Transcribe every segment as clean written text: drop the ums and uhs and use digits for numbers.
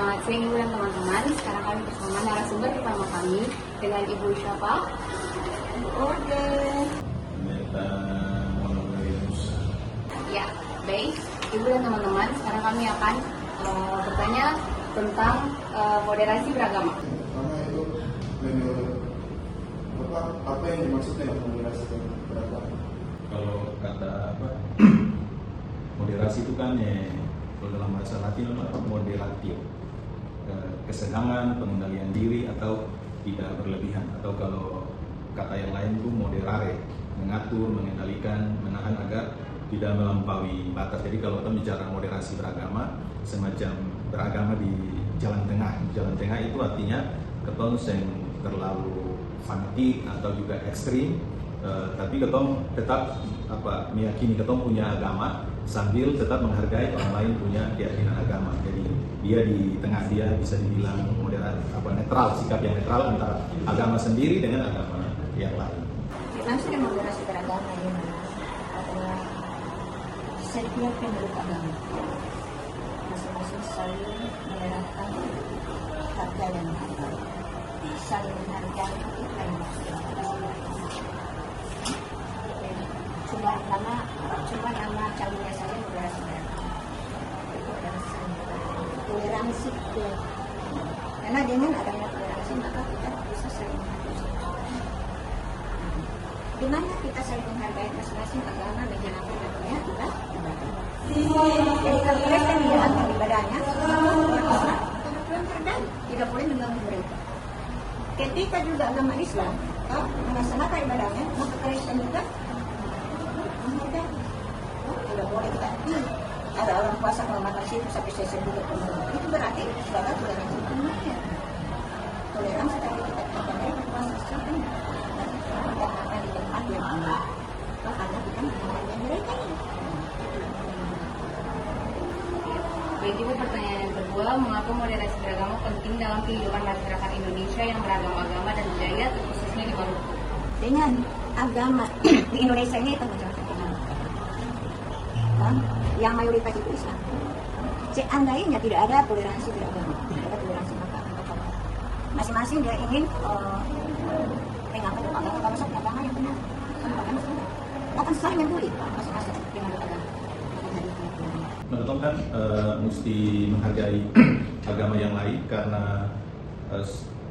Selamat siang Ibu dan teman-teman. Sekarang kami bersama narasumber pertama kami dengan Ibu siapa? Oke. Ya, baik. Ibu dan teman-teman, sekarang kami akan bertanya tentang moderasi beragama. Pertama itu apa yang dimaksud dengan moderasi beragama? Kalau kata moderasi itu kan kalau dalam bahasa Latin moderatio, kesedangan, pengendalian diri atau tidak berlebihan, atau kalau kata yang lain itu moderare, mengatur, mengendalikan, menahan agar tidak melampaui batas. Jadi kalau kita bicara moderasi beragama, semacam beragama di jalan tengah. Jalan tengah itu artinya ketong yang terlalu fanatik atau juga ekstrim, tapi ketong tetap meyakini ketong punya agama sambil tetap menghargai orang lain punya keyakinan agama. Jadi dia di tengah, dia bisa dibilang moderat, netral, sikap yang netral antara agama sendiri dengan agama yang lain. Maksudnya moderasi beragama ini adalah setiap peneluk agama masing-masing saling menerapkan harga dan harga, saling menghargai apa yang maksudnya. Cuma nama calonnya saja moderasi beragama. Itu adalah toleransi. Karena dengan adanya toleransi maka kita bisa saling menghargai. Di mana kita saling menghargai masing-masing agama menjalankan namanya ibadah. Jadi kalau Kristen menjalankan ibadahnya, Tuhan terdan tidak boleh mengganggu mereka. Ketika juga agama Islam melaksanakan ibadahnya, maka Kristen juga menghargai. Tidak boleh kita ada orang puasa kalau makan situ sampai selesai juga penuh. Itu berarti sebagai toleransi dunia. Toleransi tadi kita mereka puasa sampai tidak akan di tempat yang aman. Karena kita menghargai mereka ini. Baik Ibu, pertanyaan yang kedua, mengapa moderasi beragama penting dalam kehidupan masyarakat Indonesia yang beragam agama dan budaya, khususnya di Maluku? Dengan agama di Indonesia ini kita menjalankan yang mayoritas itu Islam. Seandainya tidak ada toleransi beragama, tidak ada toleransi maka masing-masing dia ingin mengangkat agama masuk agama yang benar, akan saling membuli masing-masing dengan agama. Menurut kan mesti menghargai agama yang lain karena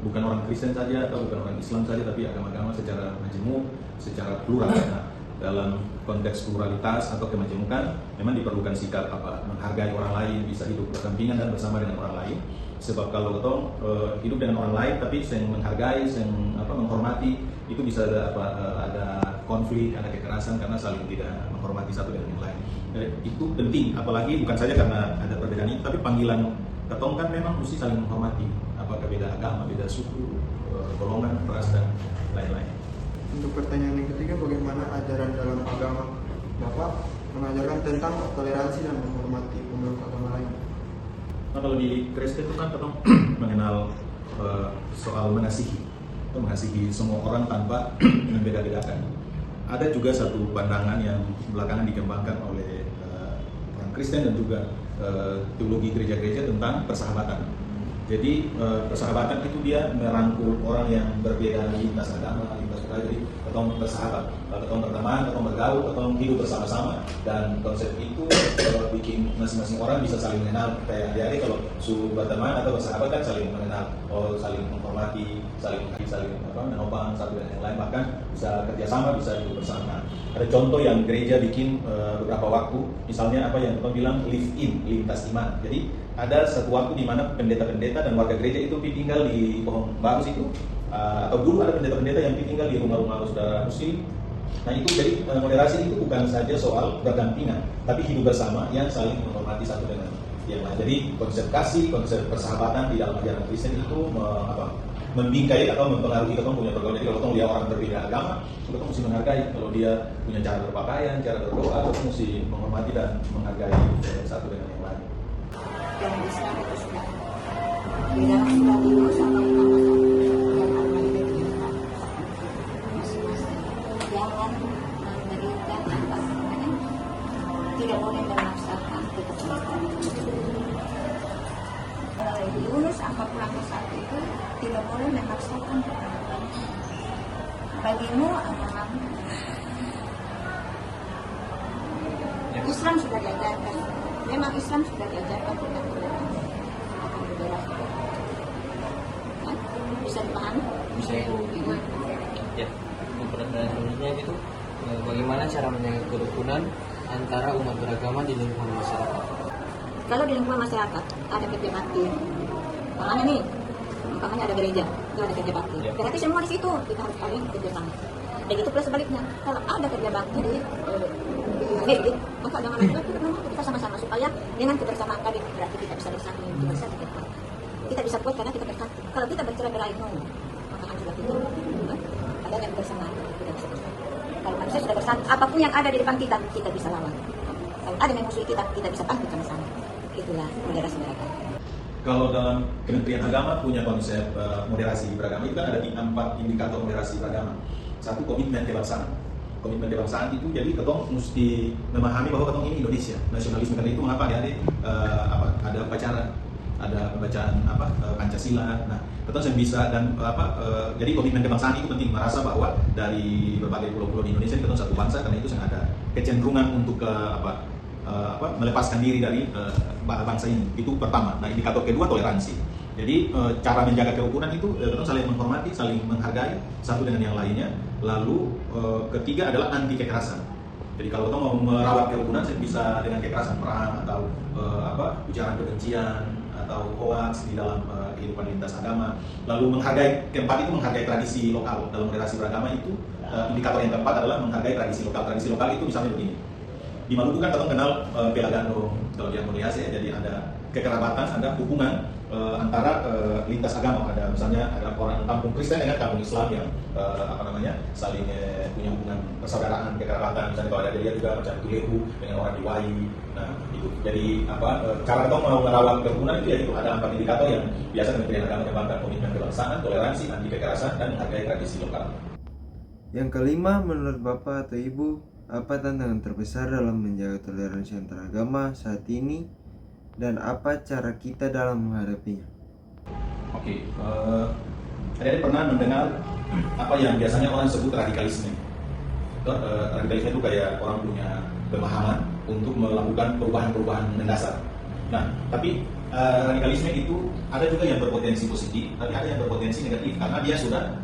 bukan orang Kristen saja atau bukan orang Islam saja, tapi agama-agama secara majemuk, secara plural. Nah, dalam konteks pluralitas atau kemajemukan memang diperlukan sikap menghargai orang lain, bisa hidup berdampingan dan bersama dengan orang lain. Sebab kalau kita hidup dengan orang lain tapi yang menghargai, yang menghormati, itu bisa ada konflik, ada kekerasan karena saling tidak menghormati satu dengan yang lain. Itu penting, apalagi bukan saja karena ada perbedaan itu, tapi panggilan ketong kan memang mesti saling menghormati, apakah beda agama, beda suku, golongan, ras dan lain-lain. Untuk pertanyaan yang ketiga, bagaimana ajaran dalam agama Bapak mengajarkan tentang toleransi dan menghormati pemeluk agama lain? Nah, kalau di Kristen itu kan ketong mengenal soal mengasihi semua orang tanpa membeda-bedakan. Ada juga satu pandangan yang belakangan dikembangkan oleh orang Kristen dan juga teologi gereja-gereja tentang persahabatan. Jadi persahabatan itu dia merangkul orang yang berbeda lintas agama, lintas budaya. Jadi ketong bersahabat, ketong berteman, ketong bergaul, ketong hidup bersama-sama. Dan konsep itu bikin masing-masing orang bisa saling mengenal. Kayak hari-hari kalau berteman atau bersahabat kan saling mengenal, saling menghormati, saling menopang satu dan yang lain, bahkan bisa kerjasama, bisa hidup bersama. Ada contoh yang gereja bikin beberapa waktu, misalnya yang kita bilang live in, lintas iman. Jadi ada satu waktu di mana pendeta-pendeta dan warga gereja itu tinggal di pohon bagus itu, atau dulu ada pendeta-pendeta yang tinggal di rumah-rumah saudara muslim. Nah itu jadi moderasi itu bukan saja soal berdampingan, tapi hidup bersama yang saling menghormati satu dengan yang lain. Jadi konsep kasih, konsep persahabatan di dalam ajaran Kristen itu membingkai atau mempengaruhi kita punya pergaulan. Jadi kalau kita lihat orang berbeda agama, kita mesti menghargai. Kalau dia punya cara berpakaian, cara berdoa, kita mesti menghormati dan menghargai satu dengan yang lain. Dalam Islam itu sudah di dalam surat Yunus atau yang Al-Maidah masing-masing jangan memberikan tidak boleh memaksakan keputusan. kalau di Yunus 41 itu tidak boleh memaksakan agama. Bagimu agamamu. Islam sudah diajarkan. Memang Islam sudah diajarkan tentang toleransi akan berbeda. Bisa dipahami? Bisa itu. Ya, untuk pertanyaan selanjutnya itu bagaimana cara menjaga kerukunan antara umat beragama di lingkungan masyarakat? Kalau di lingkungan masyarakat ada kerja bakti, umpamanya nih, umpamanya ada gereja, itu ada kerja bakti. Ya. Berarti semua di situ kita harus saling kerja sama. Begitu pula sebaliknya, kalau ada kerja bakti di gereja, maka jangan kita sama-sama supaya dengan kebersamaan tadi berarti kita bisa bersatu, kita bisa kuat. Kita bisa kuat karena kita bersatu. Kalau kita bercerai-berai, maka hancurlah kita. Ada yang bersamaan, kita bisa bersatu. Kalau manusia sudah bersatu, apapun yang ada di depan kita, kita bisa lawan. Kalau ada yang musuhi kita, kita bisa bangkit sama-sama. Itulah moderasi beragama. Kalau dalam Kementerian Agama punya konsep moderasi beragama itu kan ada 4 indikator moderasi beragama. Satu, komitmen kebangsaan. Komitmen kebangsaan itu jadi ketong mesti memahami bahwa ketong ini Indonesia. Nasionalisme karena itu mengapa ada upacara, ada pembacaan Pancasila. Nah, ketong bisa dan jadi komitmen kebangsaan itu penting, merasa bahwa dari berbagai pulau-pulau di Indonesia ketong satu bangsa, karena itu ada kecenderungan untuk melepaskan diri dari bangsa ini. Itu pertama. Nah, indikator kedua toleransi. Jadi cara menjaga kerukunan itu kita saling menghormati, saling menghargai satu dengan yang lainnya. Lalu ketiga adalah anti kekerasan. Jadi kalau kita mau merawat kerukunan bisa dengan kekerasan, perang atau ujaran kebencian atau hoax di dalam kehidupan lintas agama. Lalu menghargai, keempat itu menghargai tradisi lokal. Dalam moderasi beragama itu indikator yang keempat adalah menghargai tradisi lokal. Tradisi lokal itu misalnya begini. Di Maluku kan kita kenal Bela Gandong, kalau di Amboniase ya, jadi ada kekerabatan, ada hubungan antara lintas agama. Ada misalnya ada orang kampung Kristen dengan kampung Islam yang saling punya hubungan persaudaraan, kekerabatan. Misalnya kalau ada dia juga macam Tulehu dengan orang di Wai. Nah itu jadi cara kita mau merawat kerukunan itu ya itu ada 4 indikator yang biasa Kementerian Agama kembangkan: komitmen kebangsaan, toleransi, anti kekerasan, dan menghargai tradisi lokal. Yang kelima, menurut Bapak atau Ibu, apa tantangan terbesar dalam menjaga toleransi antar agama saat ini dan apa cara kita dalam menghadapinya? Oke, ada pernah mendengar apa yang biasanya orang sebut radikalisme. Radikalisme itu kayak orang punya pemahaman untuk melakukan perubahan-perubahan mendasar. Nah, tapi radikalisme itu ada juga yang berpotensi positif, tapi ada yang berpotensi negatif karena dia sudah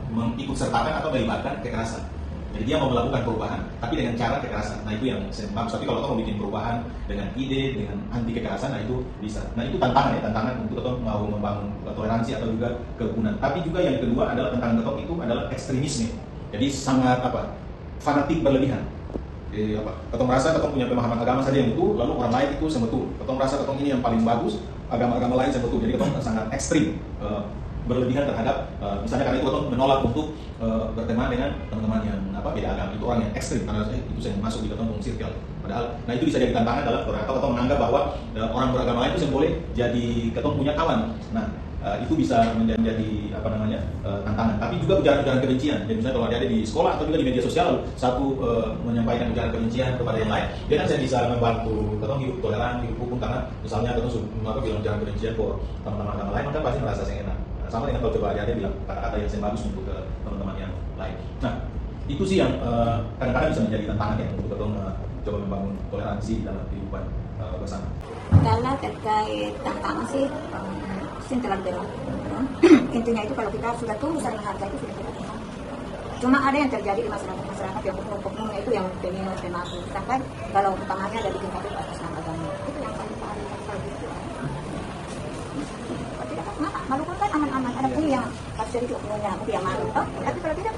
mengikut sertakan atau melibatkan kekerasan. Jadi dia mau melakukan perubahan, tapi dengan cara kekerasan. Nah itu yang saya maksud. Tapi kalau kita mau bikin perubahan dengan ide, dengan anti kekerasan, nah itu bisa. Nah itu tantangan untuk kita mau membangun toleransi atau juga kerukunan. Tapi juga yang kedua adalah tantangan kita itu adalah ekstremisme. Jadi sangat fanatik berlebihan. Jadi kita merasa kita punya pemahaman agama saja yang betul, lalu orang lain itu sebetul. Kita merasa kita ini yang paling bagus, agama-agama lain sebetul. Jadi kita sangat ekstrim. Berlebihan terhadap misalnya karena itu atau menolak untuk berteman dengan teman-teman yang beda agama, itu orang yang ekstrim karena itu saya masuk di ketemu circle. Padahal nah itu bisa jadi tantangan dalam atau menganggap bahwa orang beragama lain itu boleh jadi ketemu punya kawan. Nah itu bisa menjadi tantangan. Tapi juga ujaran-ujaran kebencian. Jadi misalnya kalau ada di sekolah atau juga di media sosial satu menyampaikan ujaran kebencian kepada yang lain, dia kan saya bisa membantu ketemu hidup toleran, hidup hukum, karena misalnya ketemu bilang ujaran kebencian ke teman-teman agama lain, maka pasti merasa saya enak. Sama dengan kalau coba dia bilang kata-kata yang saya bagus untuk ke teman-teman yang lain. Nah, itu sih yang kadang-kadang bisa menjadi tantangan ya untuk kita coba membangun toleransi dalam kehidupan bersama. Kalau terkait tantangan sih, terlalu berat. Intinya itu kalau kita sudah tumbuh saling harga itu sudah berat. Cuma ada yang terjadi di masyarakat yang oknum-oknumnya itu yang pengen pemabuk. Sampai kalau utamanya ada bikin kabut atas nama agama. Itu yang paling gitu. Maluku kan aman-aman, ada pun yang pasti itu oknumnya, yang malu. Tapi kalau tidak,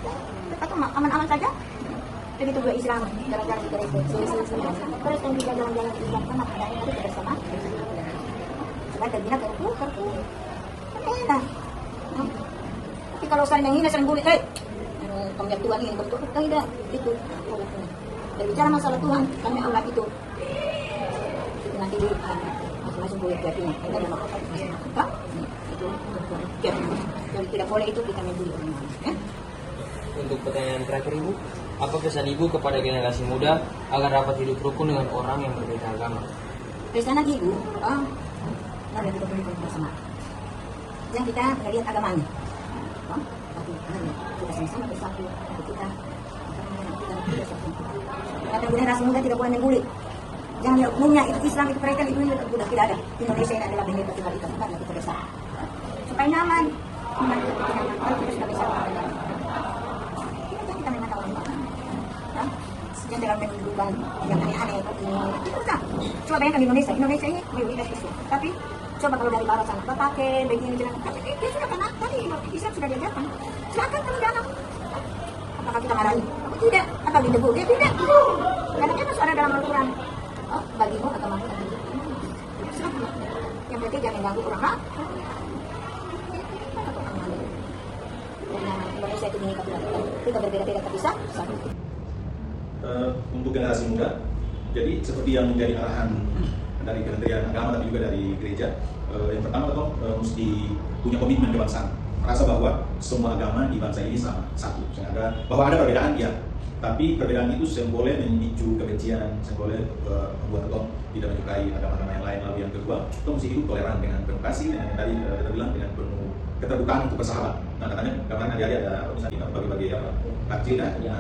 atau aman-aman saja. Begitu juga Islam, jalan-jalan di gereja. Terus yang juga jalan-jalan di Islam kan adanya itu bersama. Supaya terbina kerku. Enak. Tapi kalau saling menghina, saling bully, kamu yang Tuhan ini betul, tidak itu. Berbicara masalah Tuhan, kami Allah itu nanti di masing-masing boleh jadinya. Kita ada maksudnya. Jadi tidak boleh itu kita membuli orang lain. Untuk pertanyaan terakhir Ibu, apa pesan Ibu kepada generasi muda agar dapat hidup rukun dengan orang yang berbeda agama? Pesan lagi Ibu, Lalu kita berikan bersama. Yang kita melihat agamanya. Tapi kita sama-sama bersatu. Kita bersatu. Kata generasi muda tidak boleh membuli. Jangan lihat umumnya itu Islam, itu mereka, itu sudah tidak ada. Indonesia ini adalah bendera kita karena kita bersatu. Supaya nyaman. Kalau kita sudah bisa mengatakan. Kita memang tahu yang dalam menunjukkan yang aneh-aneh itu udah. Coba bayangkan Indonesia ini mayoritas Islam. Tapi coba kalau dari barat sana, pakai begini jalan, tapi dia sudah kena tadi Islam sudah diajarkan. Silakan kami dalam. Apakah kita marahi? Tidak. Atau ditegur? Dia tidak. Karena dia masuk ada dalam Al-Quran. Oh, bagimu atau kamu? Silakan. Yang penting jangan mengganggu orang lain. Indonesia itu ini kita berbeda-beda tapi bisa satu. Untuk generasi muda, jadi seperti yang menjadi arahan dari Kementerian Agama tapi juga dari gereja, yang pertama toh mesti punya komitmen kebangsaan, merasa bahwa semua agama di bangsa ini sama, satu. Bahwa ada perbedaan ya, tapi perbedaan itu boleh memicu kebencian, boleh membuat toh tidak menyukai agama-agama yang lain. Lalu yang kedua, toh mesti hidup toleran dengan penuh kasih, dengan yang tadi kita bilang dengan penuh keterbukaan untuk bersahabat. Nah katanya kemarin ada misalnya bagi-bagi apa takjil ya.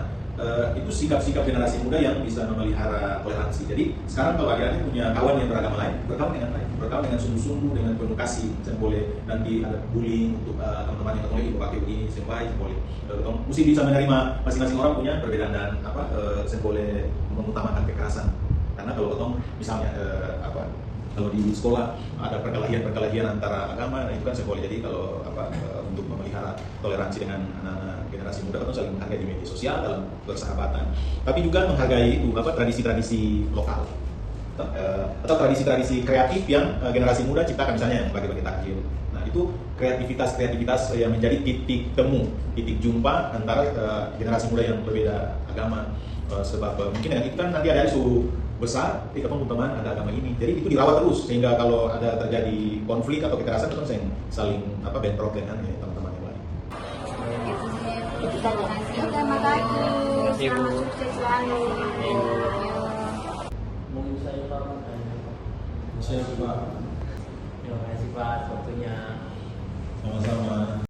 Itu sikap-sikap generasi muda yang bisa memelihara toleransi. Jadi sekarang kalau adik-adik punya kawan yang beragama lain, berkawan dengan baik, berkawan dengan sungguh-sungguh, dengan penuh kasih. Saya boleh nanti ada bullying untuk teman-teman yang ketemu ibu pakai begini, saya boleh. Mesti bisa menerima masing-masing orang punya perbedaan dan saya boleh mengutamakan kekerasan. Karena kalau ketemu misalnya kalau di sekolah ada perkelahian antara agama, nah itu kan saya boleh. Jadi kalau untuk memelihara toleransi dengan anak-anak generasi muda atau saling menghargai di media sosial dalam persahabatan, tapi juga menghargai itu tradisi-tradisi lokal atau tradisi-tradisi kreatif yang generasi muda ciptakan, misalnya yang bagi-bagi takjil. Nah itu kreativitas yang menjadi titik temu, titik jumpa antara generasi muda yang berbeda agama. Sebab mungkin dengan itu kan nanti ada isu besar, kita pun teman ada agama ini, jadi itu dirawat terus sehingga kalau ada terjadi konflik atau kekerasan itu kan saling bentrok dengan teman-teman yang lain. Terima kasih. Selamat sukses selalu. Mungkin saya Pak. Saya Pak. Terima kasih Pak waktunya. Sama-sama.